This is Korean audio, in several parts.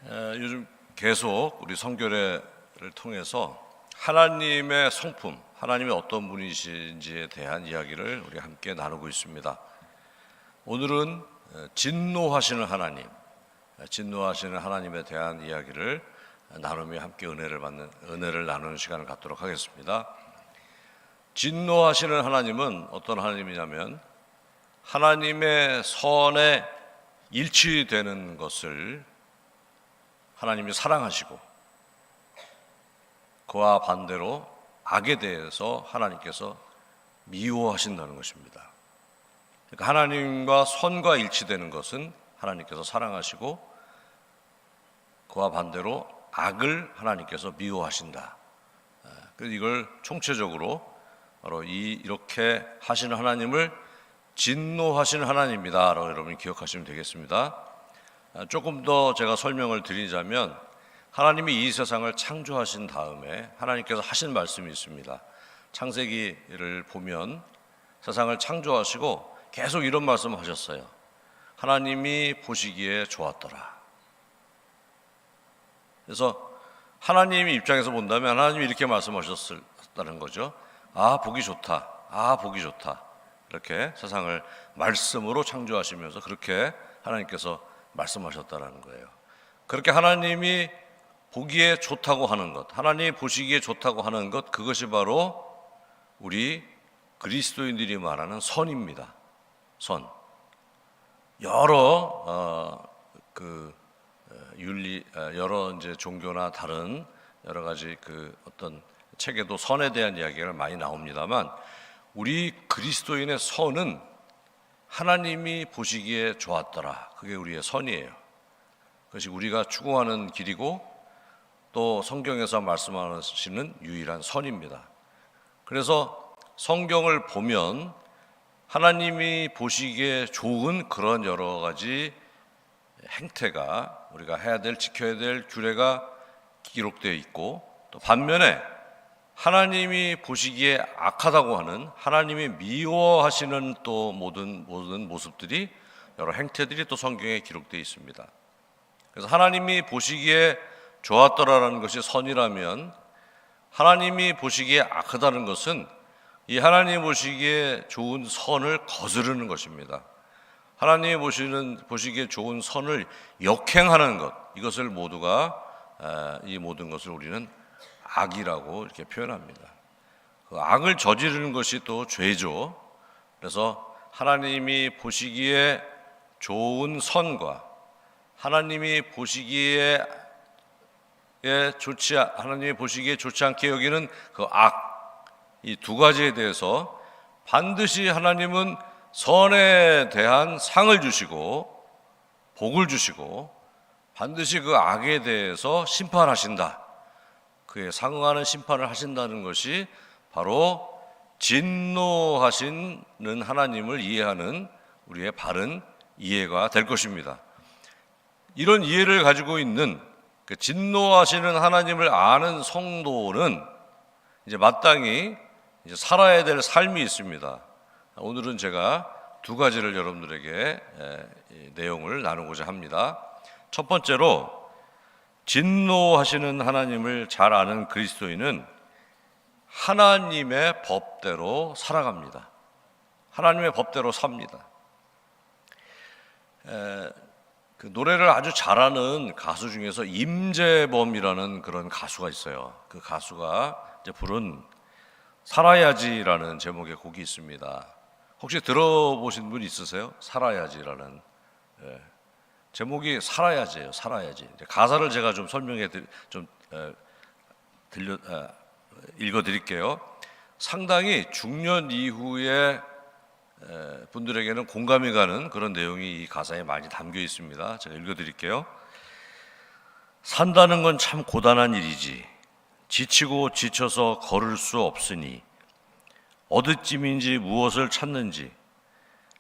요즘 계속 우리 성결회를 통해서 하나님의 성품, 하나님이 어떤 분이신지에 대한 이야기를 우리 함께 나누고 있습니다. 오늘은 진노하시는 하나님, 진노하시는 하나님에 대한 이야기를 나누며 함께 은혜를 나누는 시간을 갖도록 하겠습니다. 진노하시는 하나님은 어떤 하나님이냐면 하나님의 선에 일치되는 것을 하나님이 사랑하시고 그와 반대로 악에 대해서 하나님께서 미워하신다는 것입니다. 그러니까 하나님과 선과 일치되는 것은 하나님께서 사랑하시고 그와 반대로 악을 하나님께서 미워하신다. 그래서 이걸 총체적으로 바로 이렇게 하시는 하나님을 진노하시는 하나님이다라고 여러분이 기억하시면 되겠습니다. 조금 더 제가 설명을 드리자면 하나님이 이 세상을 창조하신 다음에 하나님께서 하신 말씀이 있습니다. 창세기를 보면 세상을 창조하시고 계속 이런 말씀을 하셨어요. 하나님이 보시기에 좋았더라. 그래서 하나님 입장에서 본다면 하나님이 이렇게 말씀하셨다는 거죠. 아, 보기 좋다. 아, 보기 좋다. 이렇게 세상을 말씀으로 창조하시면서 그렇게 하나님께서 말씀하셨다는 거예요. 그렇게 하나님이 보기에 좋다고 하는 것, 하나님이 보시기에 좋다고 하는 것, 그것이 바로 우리 그리스도인들이 말하는 선입니다. 선. 여러 여러 이제 종교나 다른 여러 가지 어떤 책에도 선에 대한 이야기가 많이 나옵니다만 우리 그리스도인의 선은 하나님이 보시기에 좋았더라. 그게 우리의 선이에요. 그것이 우리가 추구하는 길이고 또 성경에서 말씀하시는 유일한 선입니다. 그래서 성경을 보면 하나님이 보시기에 좋은 그런 여러 가지 행태가 우리가 해야 될, 지켜야 될 규례가 기록되어 있고 또 반면에 하나님이 보시기에 악하다고 하는 하나님이 미워하시는 또 모든 모습들이 여러 행태들이 또 성경에 기록되어 있습니다. 그래서 하나님이 보시기에 좋았더라라는 것이 선이라면 하나님이 보시기에 악하다는 것은 이 하나님이 보시기에 좋은 선을 거스르는 것입니다. 하나님이 보시기에 좋은 선을 역행하는 것, 이것을 모두가 이 모든 것을 우리는 악이라고 이렇게 표현합니다. 그 악을 저지르는 것이 또 죄죠. 그래서 하나님이 보시기에 좋은 선과 하나님이 보시기에 좋지 않게 여기는 그 악, 이 두 가지에 대해서 반드시 하나님은 선에 대한 상을 주시고 복을 주시고 반드시 그 악에 대해서 심판하신다. 그에 상응하는 심판을 하신다는 것이 바로 진노하시는 하나님을 이해하는 우리의 바른 이해가 될 것입니다. 이런 이해를 가지고 있는 진노하시는 하나님을 아는 성도는 이제 마땅히 살아야 될 삶이 있습니다. 오늘은 제가 두 가지를 여러분들에게 내용을 나누고자 합니다. 첫 번째로 진노하시는 하나님을 잘 아는 그리스도인은 하나님의 법대로 살아갑니다. 하나님의 법대로 삽니다. 그 노래를 아주 잘하는 가수 중에서 임재범이라는 그런 가수가 있어요. 그 가수가 이제 부른 살아야지라는 제목의 곡이 있습니다. 혹시 들어보신 분 있으세요? 살아야지라는 제목이 살아야지예요. 살아야지. 가사를 제가 좀 읽어드릴게요. 상당히 중년 이후에 분들에게는 공감이 가는 그런 내용이 이 가사에 많이 담겨 있습니다. 제가 읽어드릴게요. 산다는 건 참 고단한 일이지. 지치고 지쳐서 걸을 수 없으니 어디쯤인지 무엇을 찾는지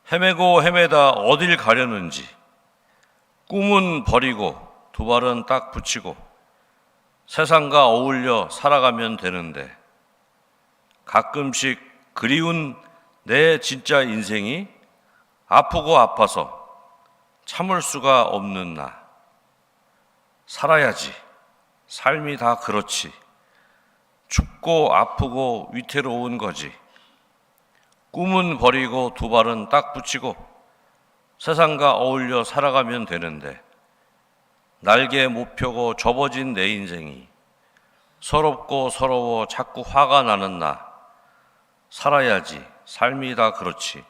헤매고 헤매다 어딜 가려는지 꿈은 버리고 두 발은 딱 붙이고 세상과 어울려 살아가면 되는데 가끔씩 그리운 내 진짜 인생이 아프고 아파서 참을 수가 없는 나 살아야지. 삶이 다 그렇지. 춥고 아프고 위태로운 거지. 꿈은 버리고 두 발은 딱 붙이고 세상과 어울려 살아가면 되는데 날개 못 펴고 접어진 내 인생이 서럽고 서러워 자꾸 화가 나는 나. 살아야지. 삶이 다 그렇지.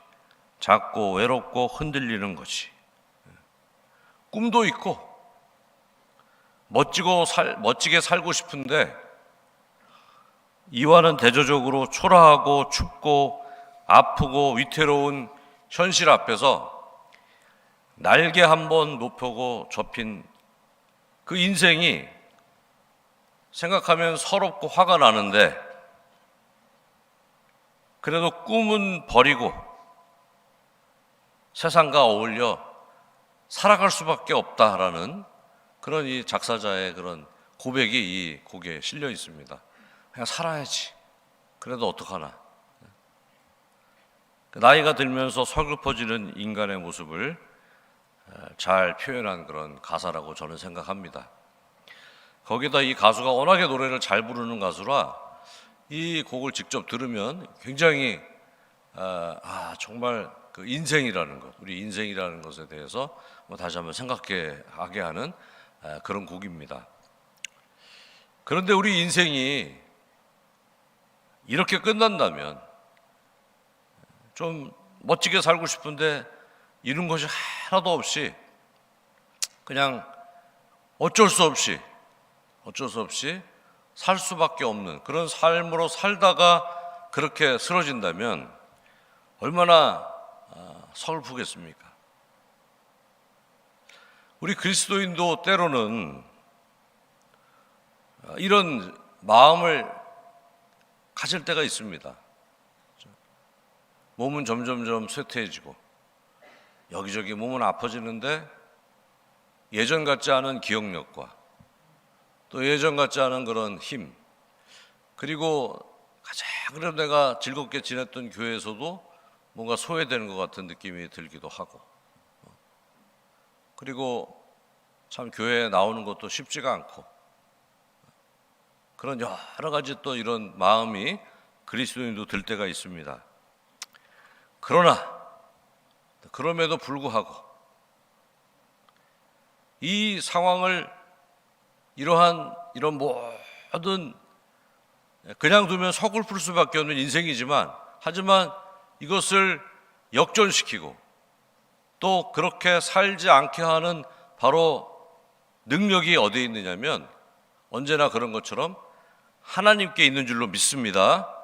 작고 외롭고 흔들리는 거지. 꿈도 있고 멋지게 살고 싶은데 이와는 대조적으로 초라하고 춥고 아프고 위태로운 현실 앞에서 날개 한번 높여고 접힌 그 인생이 생각하면 서럽고 화가 나는데 그래도 꿈은 버리고 세상과 어울려 살아갈 수밖에 없다라는 그런 이 작사자의 그런 고백이 이 곡에 실려 있습니다. 그냥 살아야지. 그래도 어떡하나. 나이가 들면서 서글퍼지는 인간의 모습을 잘 표현한 그런 가사라고 저는 생각합니다. 거기다 이 가수가 워낙에 노래를 잘 부르는 가수라 이 곡을 직접 들으면 굉장히 정말 그 인생이라는 것, 우리 인생이라는 것에 대해서 다시 한번 생각하게 하는 그런 곡입니다. 그런데 우리 인생이 이렇게 끝난다면 좀 멋지게 살고 싶은데 이룬 것이 하나도 없이 그냥 어쩔 수 없이 살 수밖에 없는 그런 삶으로 살다가 그렇게 쓰러진다면 얼마나 서글프겠습니까? 우리 그리스도인도 때로는 이런 마음을 가질 때가 있습니다. 몸은 점점점 쇠퇴해지고 여기저기 몸은 아파지는데 예전 같지 않은 기억력과 또 예전 같지 않은 그런 힘, 그리고 가장 그래도 내가 즐겁게 지냈던 교회에서도 뭔가 소외되는 것 같은 느낌이 들기도 하고, 그리고 참 교회에 나오는 것도 쉽지가 않고, 그런 여러 가지 또 이런 마음이 그리스도인도 들 때가 있습니다. 그럼에도 불구하고 이 상황을 이런 모든 그냥 두면 서글플 수밖에 없는 인생이지만, 하지만 이것을 역전시키고 또 그렇게 살지 않게 하는 바로 능력이 어디에 있느냐면 언제나 그런 것처럼 하나님께 있는 줄로 믿습니다.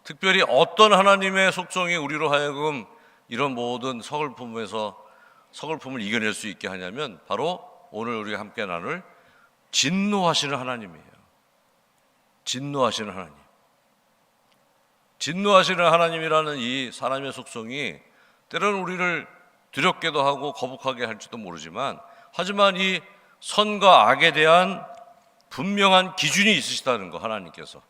특별히 어떤 하나님의 속성이 우리로 하여금 이런 모든 서글픔을 이겨낼 수 있게 하냐면 바로 오늘 우리가 함께 나눌 진노하시는 하나님이에요. 진노하시는 하나님. 진노하시는 하나님이라는 이 사람의 속성이 때로는 우리를 두렵게도 하고 거북하게 할지도 모르지만, 하지만 이 선과 악에 대한 분명한 기준이 있으시다는 거, 하나님께서.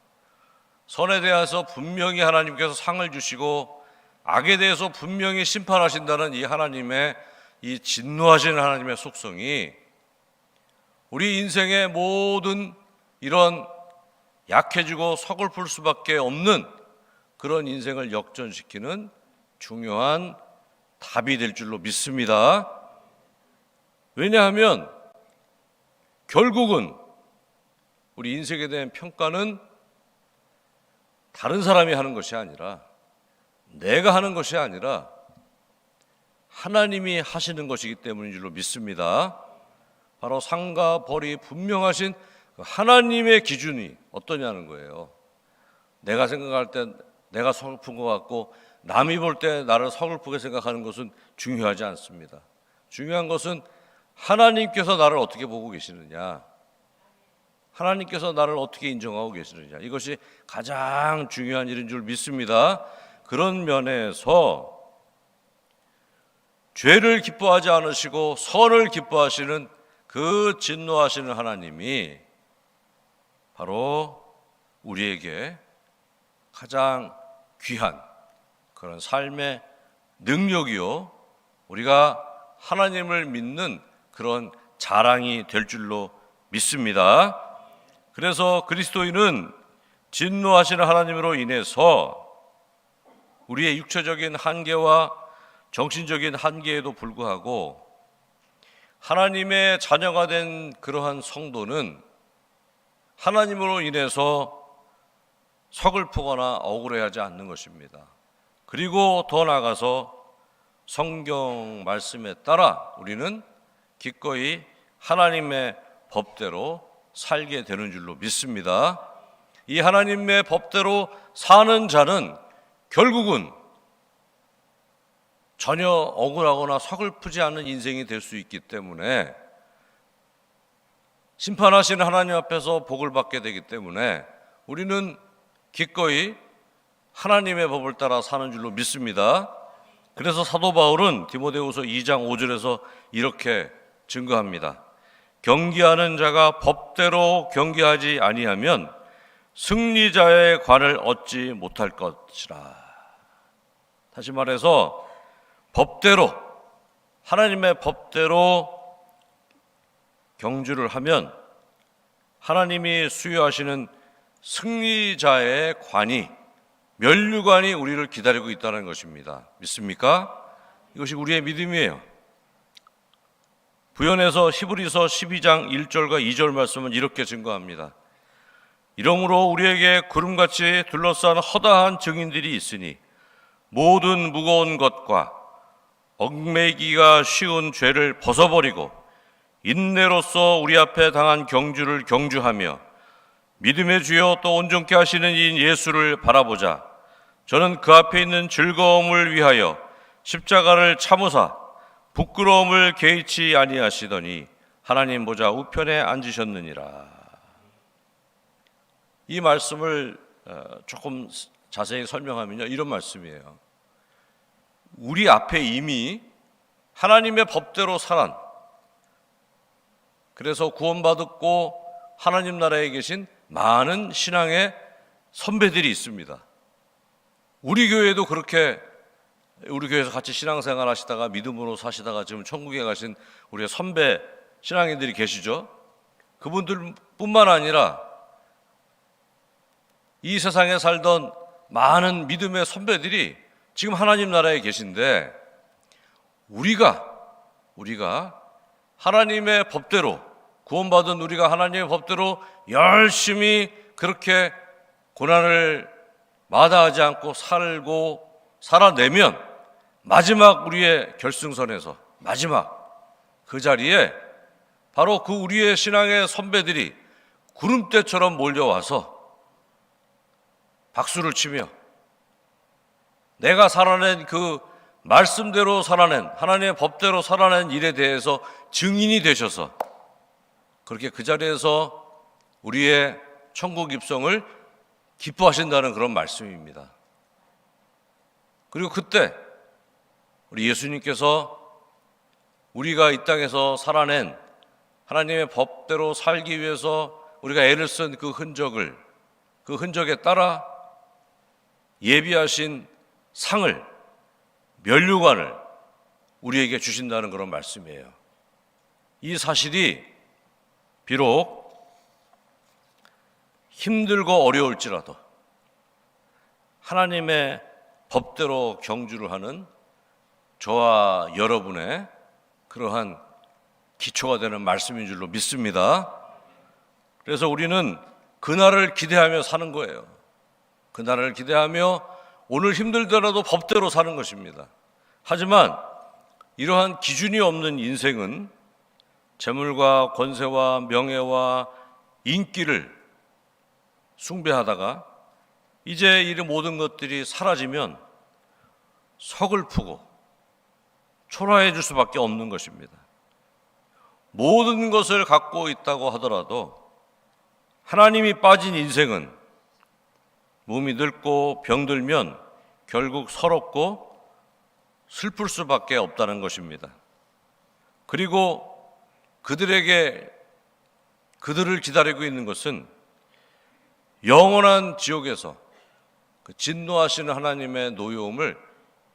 선에 대해서 분명히 하나님께서 상을 주시고 악에 대해서 분명히 심판하신다는 이 하나님의 이 진노하시는 하나님의 속성이 우리 인생의 모든 이런 약해지고 서글플 수밖에 없는 그런 인생을 역전시키는 중요한 답이 될 줄로 믿습니다. 왜냐하면 결국은 우리 인생에 대한 평가는 다른 사람이 하는 것이 아니라, 내가 하는 것이 아니라 하나님이 하시는 것이기 때문인 줄로 믿습니다. 바로 상과 벌이 분명하신 하나님의 기준이 어떠냐는 거예요. 내가 생각할 때 내가 서글픈 것 같고 남이 볼 때 나를 서글프게 생각하는 것은 중요하지 않습니다. 중요한 것은 하나님께서 나를 어떻게 보고 계시느냐, 하나님께서 나를 어떻게 인정하고 계시느냐, 이것이 가장 중요한 일인 줄 믿습니다. 그런 면에서 죄를 기뻐하지 않으시고 선을 기뻐하시는 그 진노하시는 하나님이 바로 우리에게 가장 귀한 그런 삶의 능력이요, 우리가 하나님을 믿는 그런 자랑이 될 줄로 믿습니다. 그래서 그리스도인은 진노하시는 하나님으로 인해서 우리의 육체적인 한계와 정신적인 한계에도 불구하고 하나님의 자녀가 된 그러한 성도는 하나님으로 인해서 서글프거나 억울해하지 않는 것입니다. 그리고 더 나아가서 성경 말씀에 따라 우리는 기꺼이 하나님의 법대로 살게 되는 줄로 믿습니다. 이 하나님의 법대로 사는 자는 결국은 전혀 억울하거나 서글프지 않은 인생이 될 수 있기 때문에 심판하시는 하나님 앞에서 복을 받게 되기 때문에 우리는 기꺼이 하나님의 법을 따라 사는 줄로 믿습니다. 그래서 사도 바울은 디모데후서 2장 5절에서 이렇게 증거합니다. 경계하는 자가 법대로 경계하지 아니하면 승리자의 관을 얻지 못할 것이라. 다시 말해서 법대로, 하나님의 법대로 경주를 하면 하나님이 수여하시는 승리자의 관이, 면류관이 우리를 기다리고 있다는 것입니다. 믿습니까? 이것이 우리의 믿음이에요. 부연해서 히브리서 12장 1절과 2절 말씀은 이렇게 증거합니다. 이러므로 우리에게 구름같이 둘러싼 허다한 증인들이 있으니 모든 무거운 것과 얽매이기가 쉬운 죄를 벗어버리고 인내로써 우리 앞에 당한 경주를 경주하며 믿음의 주여 또 온전케 하시는 이인 예수를 바라보자. 저는 그 앞에 있는 즐거움을 위하여 십자가를 참으사 부끄러움을 개의치 아니하시더니 하나님 보좌 우편에 앉으셨느니라. 이 말씀을 조금 자세히 설명하면요, 이런 말씀이에요. 우리 앞에 이미 하나님의 법대로 살아, 그래서 구원받았고 하나님 나라에 계신 많은 신앙의 선배들이 있습니다. 우리 교회도 그렇게, 우리 교회에서 같이 신앙생활 하시다가 믿음으로 사시다가 지금 천국에 가신 우리의 선배 신앙인들이 계시죠. 그분들 뿐만 아니라 이 세상에 살던 많은 믿음의 선배들이 지금 하나님 나라에 계신데, 우리가 하나님의 법대로, 구원받은 우리가 하나님의 법대로 열심히 그렇게 고난을 마다하지 않고 살고 살아내면 마지막 우리의 결승선에서, 마지막 그 자리에 바로 그 우리의 신앙의 선배들이 구름대처럼 몰려와서 박수를 치며 내가 살아낸 그 말씀대로 살아낸, 하나님의 법대로 살아낸 일에 대해서 증인이 되셔서 그렇게 그 자리에서 우리의 천국 입성을 기뻐하신다는 그런 말씀입니다. 그리고 그때 우리 예수님께서 우리가 이 땅에서 살아낸 하나님의 법대로 살기 위해서 우리가 애를 쓴 그 흔적에 따라 예비하신 상을, 면류관을 우리에게 주신다는 그런 말씀이에요. 이 사실이 비록 힘들고 어려울지라도 하나님의 법대로 경주를 하는 저와 여러분의 그러한 기초가 되는 말씀인 줄로 믿습니다. 그래서 우리는 그날을 기대하며 사는 거예요. 그날을 기대하며 오늘 힘들더라도 법대로 사는 것입니다. 하지만 이러한 기준이 없는 인생은 재물과 권세와 명예와 인기를 숭배하다가 이제 이 모든 것들이 사라지면 서글프고 초라해질 수밖에 없는 것입니다. 모든 것을 갖고 있다고 하더라도 하나님이 빠진 인생은 몸이 늙고 병들면 결국 서럽고 슬플 수밖에 없다는 것입니다. 그리고 그들을 기다리고 있는 것은 영원한 지옥에서 그 진노하시는 하나님의 노여움을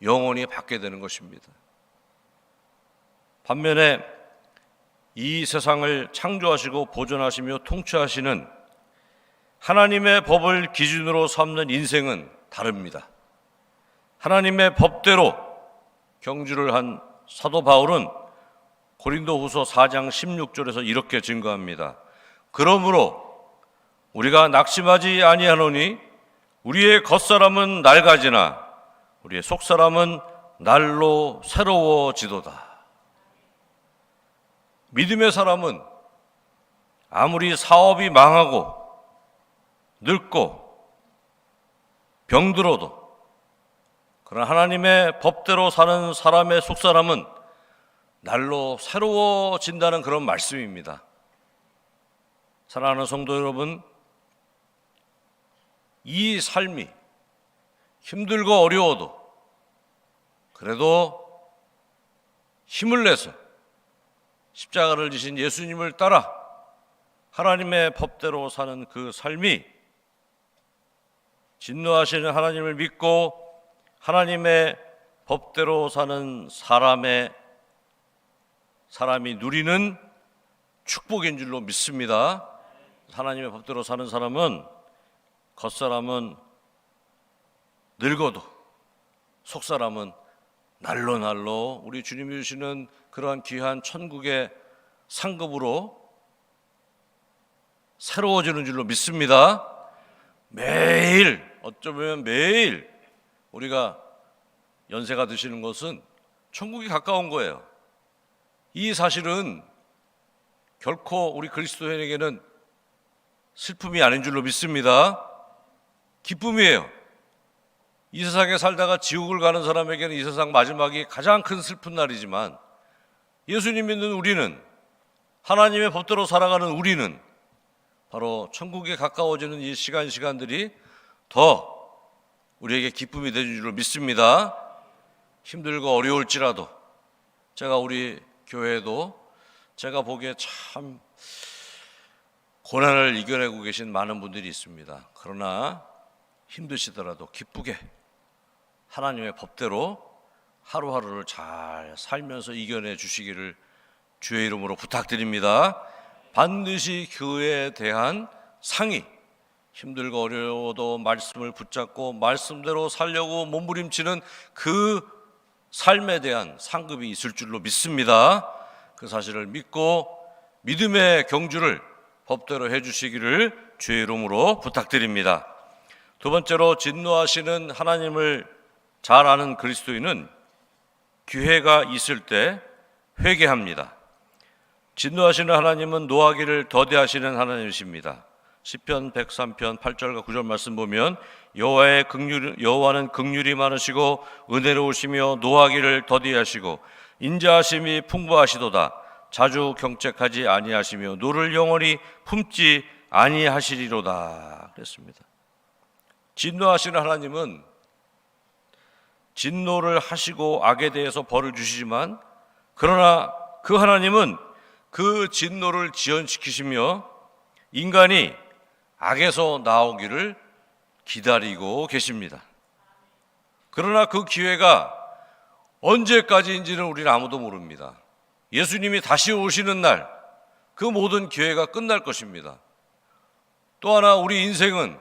영원히 받게 되는 것입니다. 반면에 이 세상을 창조하시고 보존하시며 통치하시는 하나님의 법을 기준으로 삼는 인생은 다릅니다. 하나님의 법대로 경주를 한 사도 바울은 고린도후서 4장 16절에서 이렇게 증거합니다. 그러므로 우리가 낙심하지 아니하노니 우리의 겉사람은 낡아지나 우리의 속사람은 날로 새로워지도다. 믿음의 사람은 아무리 사업이 망하고 늙고 병들어도 그러나 하나님의 법대로 사는 사람의 속사람은 날로 새로워진다는 그런 말씀입니다. 사랑하는 성도 여러분, 이 삶이 힘들고 어려워도 그래도 힘을 내서 십자가를 지신 예수님을 따라 하나님의 법대로 사는 그 삶이 진노하시는 하나님을 믿고 하나님의 법대로 사는 사람이 누리는 축복인 줄로 믿습니다. 하나님의 법대로 사는 사람은 겉사람은 늙어도 속사람은 날로 날로 우리 주님이 주시는 그러한 귀한 천국의 상급으로 새로워지는 줄로 믿습니다. 매일, 어쩌면 매일 우리가 연세가 드시는 것은 천국이 가까운 거예요. 이 사실은 결코 우리 그리스도인에게는 슬픔이 아닌 줄로 믿습니다. 기쁨이에요. 이 세상에 살다가 지옥을 가는 사람에게는 이 세상 마지막이 가장 큰 슬픈 날이지만 예수님 믿는 우리는, 하나님의 법대로 살아가는 우리는 바로 천국에 가까워지는 이 시간들이 더 우리에게 기쁨이 되는 줄로 믿습니다. 힘들고 어려울지라도 제가 우리 교회에도 제가 보기에 참 고난을 이겨내고 계신 많은 분들이 있습니다. 그러나 힘드시더라도 기쁘게 하나님의 법대로 하루하루를 잘 살면서 이겨내 주시기를 주의 이름으로 부탁드립니다. 반드시 그에 대한 상이, 힘들고 어려워도 말씀을 붙잡고 말씀대로 살려고 몸부림치는 그 삶에 대한 상급이 있을 줄로 믿습니다. 그 사실을 믿고 믿음의 경주를 법대로 해주시기를 주의 이름으로 부탁드립니다. 두 번째로, 진노하시는 하나님을 잘 아는 그리스도인은 기회가 있을 때 회개합니다. 진노하시는 하나님은 노하기를 더디하시는 하나님이십니다. 시편 103편 8절과 9절 말씀 보면 여호와는 긍휼이 많으시고 은혜로우시며 노하기를 더디하시고 인자하심이 풍부하시도다. 자주 경책하지 아니하시며 노를 영원히 품지 아니하시리로다. 그랬습니다. 진노하시는 하나님은 진노를 하시고 악에 대해서 벌을 주시지만, 그러나 그 하나님은 그 진노를 지연시키시며 인간이 악에서 나오기를 기다리고 계십니다. 그러나 그 기회가 언제까지인지는 우리는 아무도 모릅니다. 예수님이 다시 오시는 날 그 모든 기회가 끝날 것입니다. 또 하나, 우리 인생은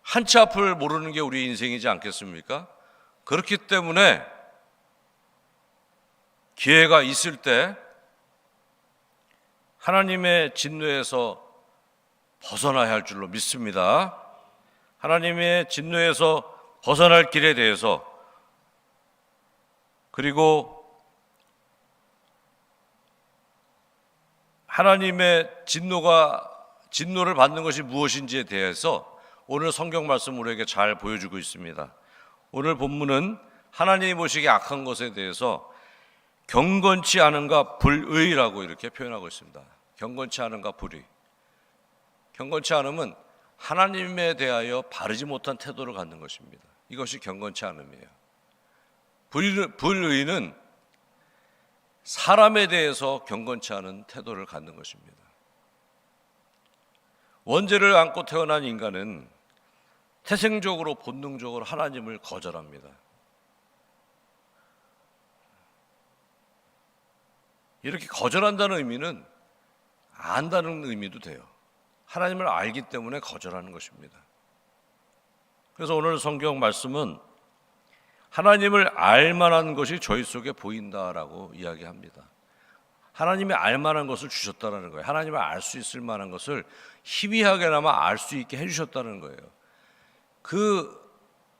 한치 앞을 모르는 게 우리 인생이지 않겠습니까? 그렇기 때문에 기회가 있을 때 하나님의 진노에서 벗어나야 할 줄로 믿습니다. 하나님의 진노에서 벗어날 길에 대해서, 그리고 하나님의 진노를 받는 것이 무엇인지에 대해서 오늘 성경 말씀 우리에게 잘 보여주고 있습니다. 오늘 본문은 하나님이 보시기에 악한 것에 대해서 경건치 않은가 불의라고 이렇게 표현하고 있습니다. 경건치 않은가 불의. 경건치 않음은 하나님에 대하여 바르지 못한 태도를 갖는 것입니다. 이것이 경건치 않음이에요. 불의는 사람에 대해서 경건치 않은 태도를 갖는 것입니다. 원죄를 안고 태어난 인간은 태생적으로 본능적으로 하나님을 거절합니다. 이렇게 거절한다는 의미는 안다는 의미도 돼요. 하나님을 알기 때문에 거절하는 것입니다. 그래서 오늘 성경 말씀은 하나님을 알만한 것이 저희 속에 보인다라고 이야기합니다. 하나님이 알만한 것을 주셨다는 거예요. 하나님을 알 수 있을 만한 것을 희미하게나마 알 수 있게 해주셨다는 거예요. 그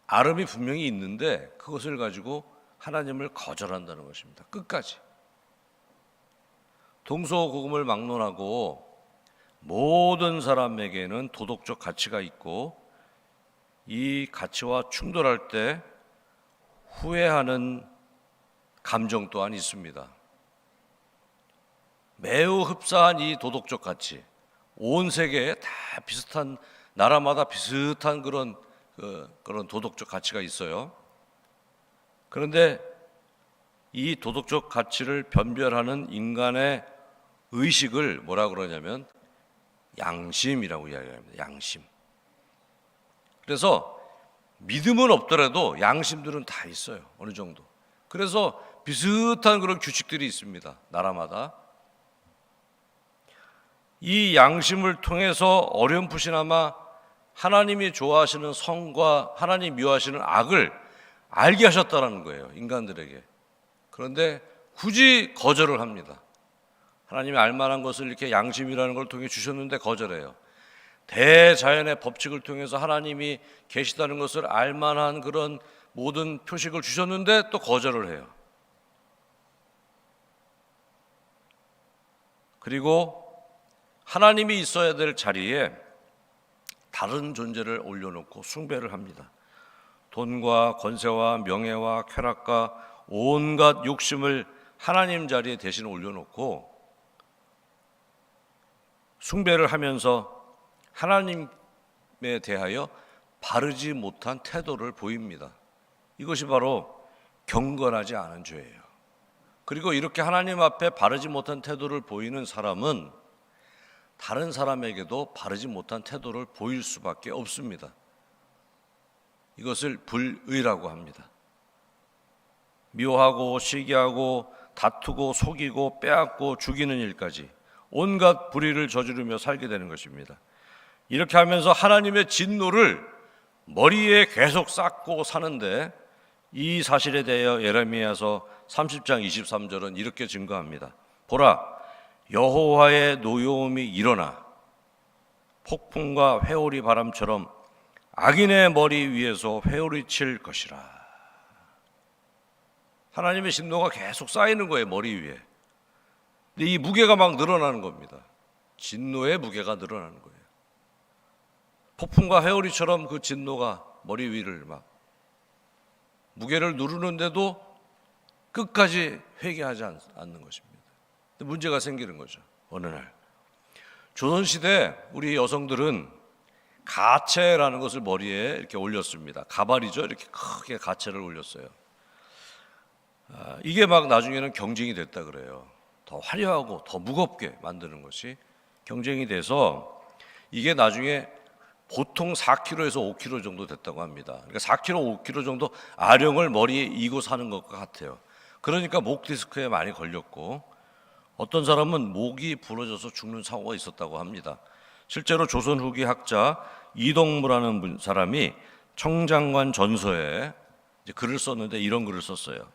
아름이 분명히 있는데 그것을 가지고 하나님을 거절한다는 것입니다. 끝까지. 동서고금을 막론하고 모든 사람에게는 도덕적 가치가 있고 이 가치와 충돌할 때 후회하는 감정 또한 있습니다. 매우 흡사한 이 도덕적 가치, 온 세계에 다 비슷한, 나라마다 비슷한 그런 도덕적 가치가 있어요. 그런데 이 도덕적 가치를 변별하는 인간의 의식을 뭐라 그러냐면 양심이라고 이야기합니다. 양심. 그래서 믿음은 없더라도 양심들은 다 있어요. 어느 정도. 그래서 비슷한 그런 규칙들이 있습니다. 나라마다. 이 양심을 통해서 어렴풋이나마 하나님이 좋아하시는 선과 하나님 미워하시는 악을 알게 하셨다는 거예요. 인간들에게. 그런데 굳이 거절을 합니다. 하나님이 알만한 것을 이렇게 양심이라는 걸 통해 주셨는데 거절해요. 대자연의 법칙을 통해서 하나님이 계시다는 것을 알만한 그런 모든 표식을 주셨는데 또 거절을 해요. 그리고 하나님이 있어야 될 자리에 다른 존재를 올려놓고 숭배를 합니다. 돈과 권세와 명예와 쾌락과 온갖 욕심을 하나님 자리에 대신 올려놓고 숭배를 하면서 하나님에 대하여 바르지 못한 태도를 보입니다. 이것이 바로 경건하지 않은 죄예요. 그리고 이렇게 하나님 앞에 바르지 못한 태도를 보이는 사람은 다른 사람에게도 바르지 못한 태도를 보일 수밖에 없습니다. 이것을 불의라고 합니다. 미워하고 시기하고 다투고 속이고 빼앗고 죽이는 일까지 온갖 불의를 저지르며 살게 되는 것입니다. 이렇게 하면서 하나님의 진노를 머리에 계속 쌓고 사는데 이 사실에 대하여 예레미야서 30장 23절은 이렇게 증거합니다. 보라, 여호와의 노여움이 일어나 폭풍과 회오리 바람처럼 악인의 머리 위에서 회오리 칠 것이라. 하나님의 진노가 계속 쌓이는 거예요, 머리 위에. 근데 이 무게가 막 늘어나는 겁니다. 진노의 무게가 늘어나는 거예요. 폭풍과 회오리처럼 그 진노가 머리 위를 막 무게를 누르는데도 끝까지 회개하지 않는 것입니다. 근데 문제가 생기는 거죠. 어느 날 조선시대 우리 여성들은 가채라는 것을 머리에 이렇게 올렸습니다. 가발이죠. 이렇게 크게 가채를 올렸어요. 이게 막 나중에는 경쟁이 됐다 그래요. 더 화려하고 더 무겁게 만드는 것이 경쟁이 돼서 이게 나중에 보통 4kg에서 5kg 정도 됐다고 합니다. 그러니까 4kg, 5kg 정도 아령을 머리에 이고 사는 것과 같아요. 그러니까 목 디스크에 많이 걸렸고 어떤 사람은 목이 부러져서 죽는 사고가 있었다고 합니다. 실제로 조선 후기 학자 이동무라는 사람이 청장관 전서에 글을 썼는데 이런 글을 썼어요.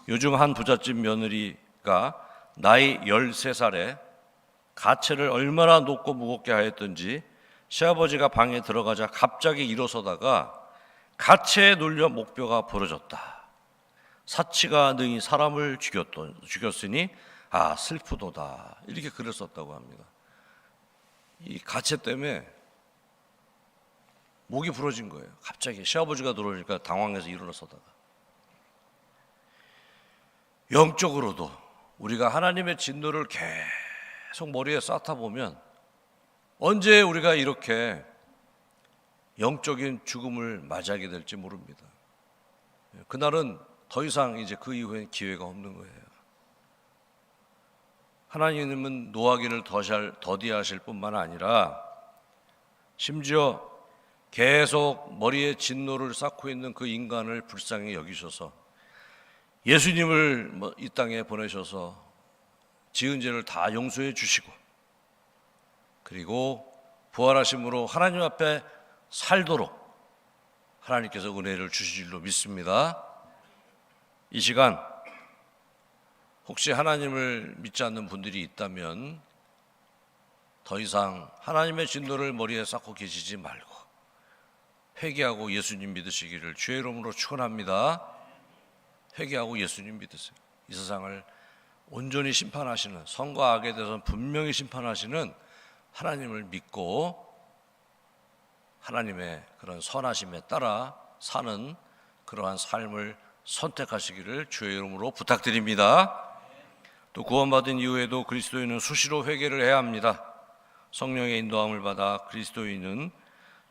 요즘 한 부잣집 며느리가 나이 13살에 가채를 얼마나 높고 무겁게 하였던지 시아버지가 방에 들어가자 갑자기 일어서다가 가채에 눌려 목뼈가 부러졌다. 사치가 능히 사람을 죽였으니 슬프도다. 이렇게 글을 썼다고 합니다. 이 가채 때문에 목이 부러진 거예요. 갑자기 시아버지가 들어오니까 당황해서 일어나서다가. 영적으로도 우리가 하나님의 진노를 계속 머리에 쌓다 보면 언제 우리가 이렇게 영적인 죽음을 맞이하게 될지 모릅니다. 그날은 더 이상 이제 그 이후엔 기회가 없는 거예요. 하나님은 노하기를 더디하실 뿐만 아니라 심지어 계속 머리에 진노를 쌓고 있는 그 인간을 불쌍히 여기셔서 예수님을 이 땅에 보내셔서 지은 죄를 다 용서해 주시고, 그리고 부활하심으로 하나님 앞에 살도록 하나님께서 은혜를 주실 줄로 믿습니다. 이 시간 혹시 하나님을 믿지 않는 분들이 있다면 더 이상 하나님의 진노를 머리에 쌓고 계시지 말고 회개하고 예수님 믿으시기를 주의 이름으로 축원합니다. 회개하고 예수님 믿으세요. 이 세상을 온전히 심판하시는, 선과 악에 대해서 분명히 심판하시는 하나님을 믿고 하나님의 그런 선하심에 따라 사는 그러한 삶을 선택하시기를 주의 이름으로 부탁드립니다. 또 구원받은 이후에도 그리스도인은 수시로 회개를 해야 합니다. 성령의 인도함을 받아 그리스도인은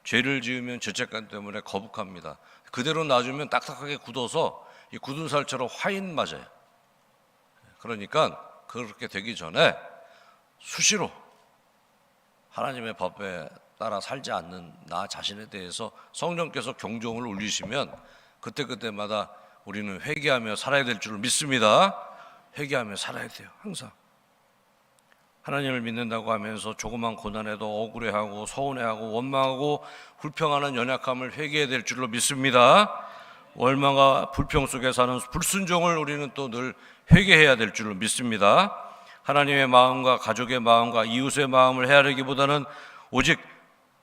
죄를 지으면 죄책감 때문에 거북합니다. 그대로 놔주면 딱딱하게 굳어서 이 굳은 살처럼 화인 맞아요. 그러니까 그렇게 되기 전에 수시로 하나님의 법에 따라 살지 않는 나 자신에 대해서 성령께서 경종을 울리시면 그때그때마다 우리는 회개하며 살아야 될 줄 믿습니다. 회개하며 살아야 돼요. 항상 하나님을 믿는다고 하면서 조그만 고난에도 억울해하고 서운해하고 원망하고 불평하는 연약함을 회개해야 될 줄로 믿습니다. 원망과 불평 속에 사는 불순종을 우리는 또 늘 회개해야 될 줄로 믿습니다. 하나님의 마음과 가족의 마음과 이웃의 마음을 헤아리기보다는 오직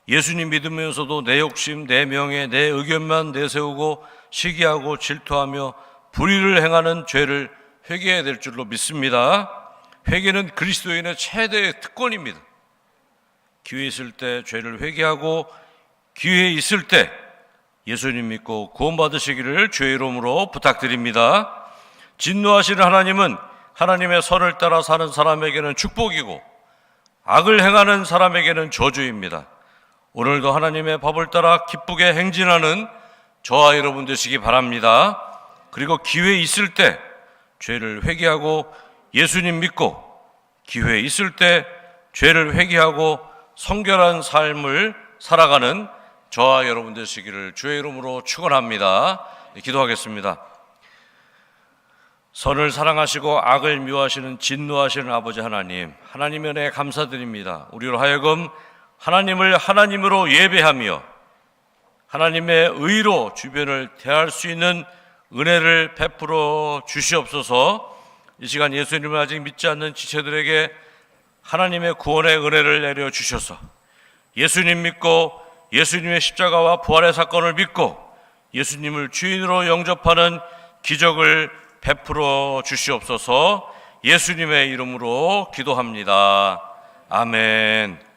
예수님 믿으면서도 내 욕심, 내 명예, 내 의견만 내세우고 시기하고 질투하며 불의를 행하는 죄를 회개해야 될 줄로 믿습니다. 회개는 그리스도인의 최대의 특권입니다. 기회 있을 때 죄를 회개하고 기회 있을 때 예수님 믿고 구원받으시기를 주의 이름으로 부탁드립니다. 진노하시는 하나님은 하나님의 선을 따라 사는 사람에게는 축복이고 악을 행하는 사람에게는 저주입니다. 오늘도 하나님의 법을 따라 기쁘게 행진하는 저와 여러분 되시기 바랍니다. 그리고 기회 있을 때 죄를 회개하고 예수님 믿고 기회 있을 때 죄를 회개하고 성결한 삶을 살아가는 저와 여러분 되시기를 주의 이름으로 축원합니다. 기도하겠습니다. 선을 사랑하시고 악을 미워하시는 진노하시는 아버지 하나님, 하나님의 은혜에 감사드립니다. 우리로 하여금 하나님을 하나님으로 예배하며 하나님의 의로 주변을 대할 수 있는 은혜를 베풀어 주시옵소서. 이 시간 예수님을 아직 믿지 않는 지체들에게 하나님의 구원의 은혜를 내려 주셔서 예수님 믿고 예수님의 십자가와 부활의 사건을 믿고 예수님을 주인으로 영접하는 기적을 베풀어 주시옵소서. 예수님의 이름으로 기도합니다. 아멘.